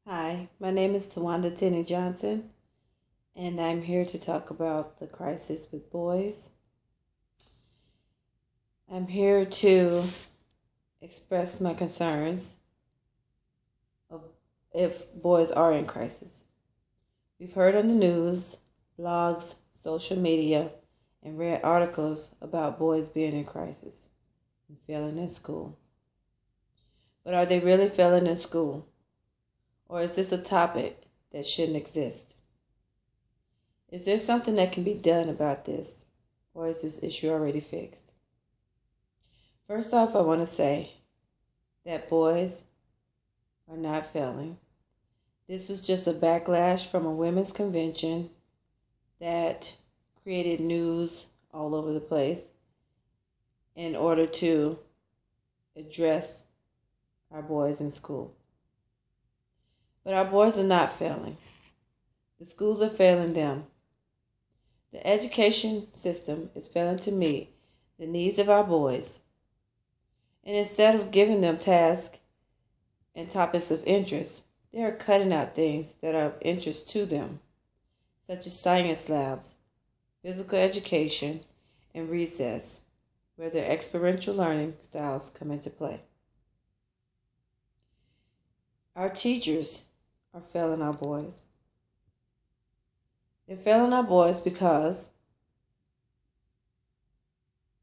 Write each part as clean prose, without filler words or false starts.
Hi, my name is Tawanda Tenney Johnson, and I'm here to talk about the crisis with boys. I'm here to express my concerns of if boys are in crisis. We've heard on the news, blogs, social media, and read articles about boys being in crisis and failing in school. But are they really failing in school? Or is this a topic that shouldn't exist? Is there something that can be done about this? Or is this issue already fixed? First off, I want to say that boys are not failing. This was just a backlash from a women's convention that created news all over the place in order to address our boys in school. But our boys are not failing. The schools are failing them. The education system is failing to meet the needs of our boys. And instead of giving them tasks and topics of interest, they are cutting out things that are of interest to them, such as science labs, physical education, and recess, where their experiential learning styles come into play. Our teachers are failing our boys. They're failing our boys because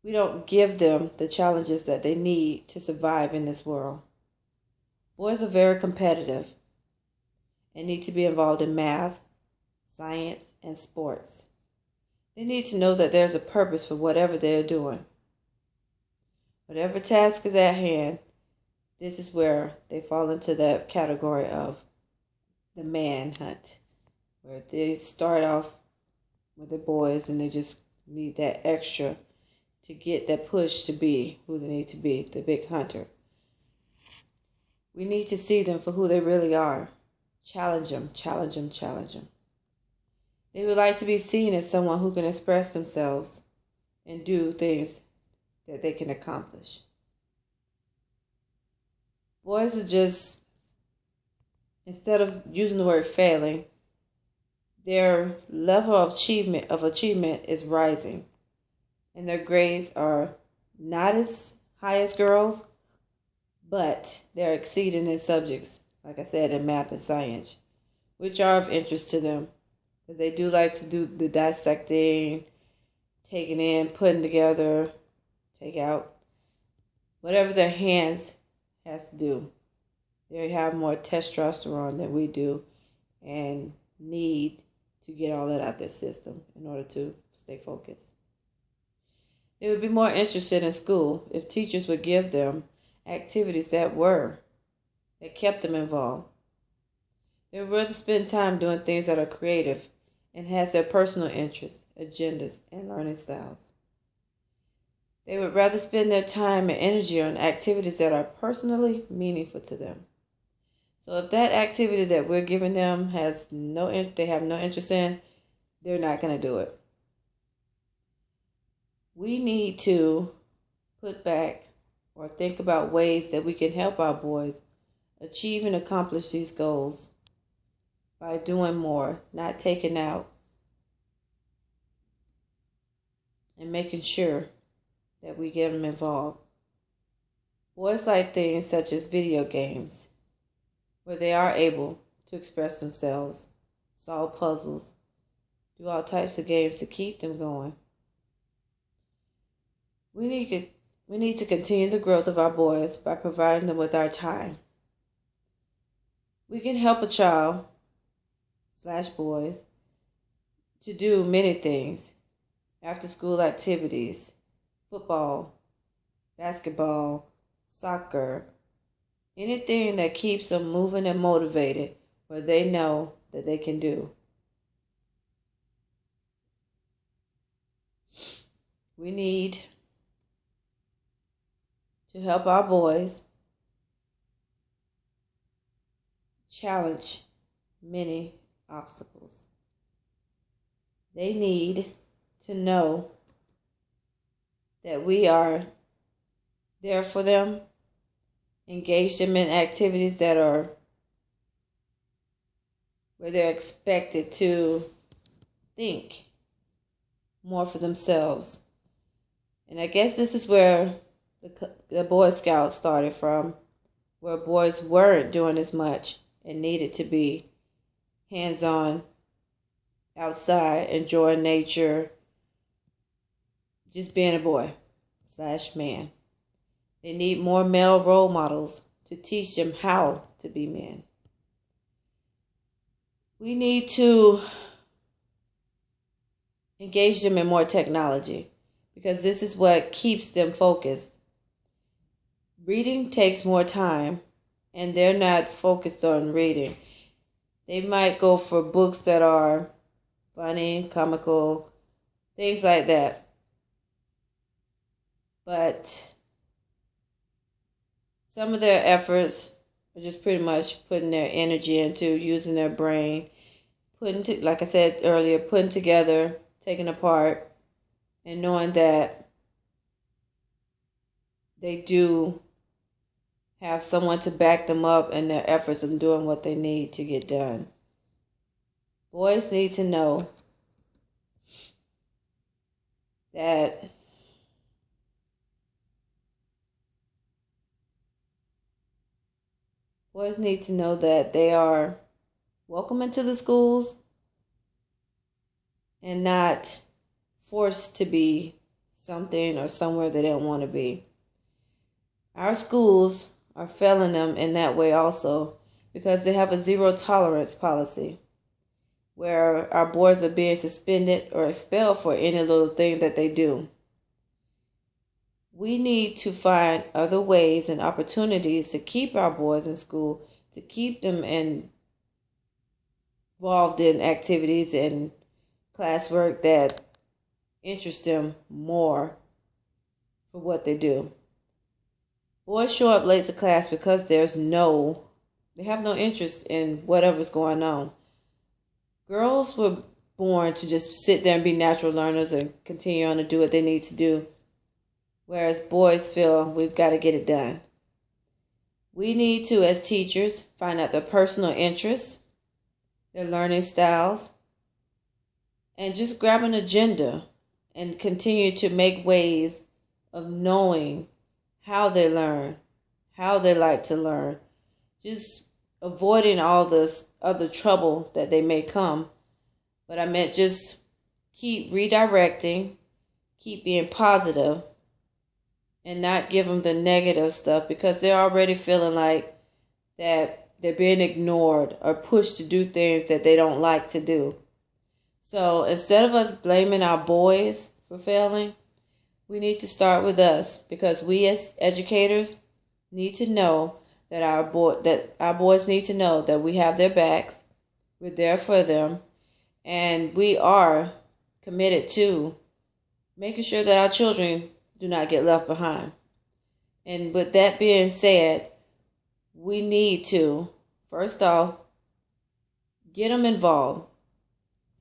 we don't give them the challenges that they need to survive in this world. Boys are very competitive and need to be involved in math, science, and sports. They need to know that there's a purpose for whatever they're doing. Whatever task is at hand, this is where they fall into that category of the manhunt, where they start off with the boys and they just need that extra to get that push to be who they need to be, the big hunter. We need to see them for who they really are. Challenge them, challenge them, challenge them. They would like to be seen as someone who can express themselves and do things that they can accomplish. Boys are just, instead of using the word failing, their level of achievement is rising. And their grades are not as high as girls, but they're exceeding in subjects, like I said, in math and science, which are of interest to them. Because they do like to do the dissecting, taking in, putting together, take out, whatever their hands has to do. They have more testosterone than we do and need to get all that out their system in order to stay focused. They would be more interested in school if teachers would give them activities that kept them involved. They would rather spend time doing things that are creative and has their personal interests, agendas, and learning styles. They would rather spend their time and energy on activities that are personally meaningful to them. So if that activity that we're giving them they have no interest in, they're not going to do it. We need to put back or think about ways that we can help our boys achieve and accomplish these goals by doing more, not taking out, and making sure that we get them involved. Boys like things such as video games, where they are able to express themselves, solve puzzles, do all types of games to keep them going. We need to continue the growth of our boys by providing them with our time. We can help a child / boys to do many things. After school activities, football, basketball, soccer, anything that keeps them moving and motivated where they know that they can do. We need to help our boys challenge many obstacles. They need to know that we are there for them, engage them in activities that are where they're expected to think more for themselves. And I guess this is where the Boy Scouts started from, where boys weren't doing as much and needed to be hands-on, outside, enjoying nature, just being a boy/man. They need more male role models to teach them how to be men. We need to engage them in more technology because this is what keeps them focused. Reading takes more time and they're not focused on reading. They might go for books that are funny, comical, things like that. But some of their efforts are just pretty much putting their energy into using their brain, like I said earlier, putting together, taking apart, and knowing that they do have someone to back them up in their efforts of doing what they need to get done. Boys need to know that they are welcome into the schools and not forced to be something or somewhere they don't want to be. Our schools are failing them in that way also because they have a zero tolerance policy where our boys are being suspended or expelled for any little thing that they do. We need to find other ways and opportunities to keep our boys in school, to keep them involved in activities and classwork that interest them more for what they do. Boys show up late to class because they have no interest in whatever's going on. Girls were born to just sit there and be natural learners and continue on to do what they need to do. Whereas boys feel we've got to get it done. We need to, as teachers, find out their personal interests, their learning styles, and just grab an agenda and continue to make ways of knowing how they learn, how they like to learn, just avoiding all this other trouble that they may come. But I meant just keep redirecting, keep being positive, and not give them the negative stuff because they're already feeling like that they're being ignored or pushed to do things that they don't like to do. So instead of us blaming our boys for failing, we need to start with us because we as educators need to know that our boys need to know that we have their backs, we're there for them, and we are committed to making sure that our children do not get left behind. And with that being said, we need to, first off, get them involved.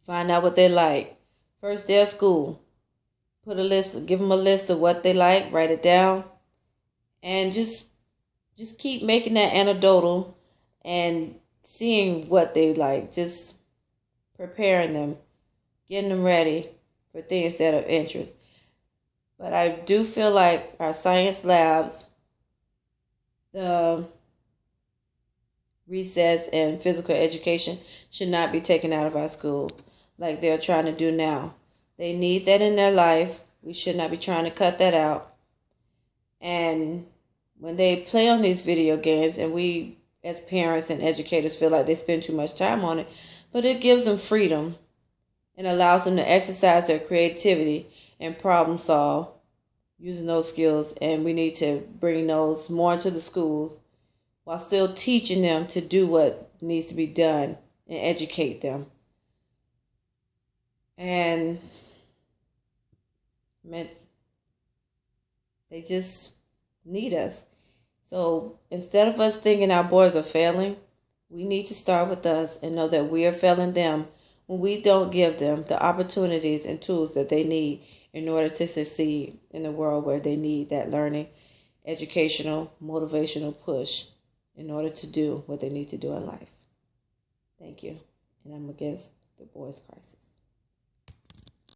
Find out what they like. First day of school, give them a list of what they like, write it down, and just keep making that anecdotal and seeing what they like, just preparing them, getting them ready for things that are of interest. But I do feel like our science labs, the recess and physical education should not be taken out of our school like they're trying to do now. They need that in their life. We should not be trying to cut that out. And when they play on these video games, and we as parents and educators feel like they spend too much time on it, but it gives them freedom and allows them to exercise their creativity and problem solve using those skills. And we need to bring those more into the schools while still teaching them to do what needs to be done and educate them. And they just need us. So instead of us thinking our boys are failing, we need to start with us and know that we are failing them when we don't give them the opportunities and tools that they need in order to succeed in a world where they need that learning, educational, motivational push in order to do what they need to do in life. Thank you. and I'm against the boys' crisis.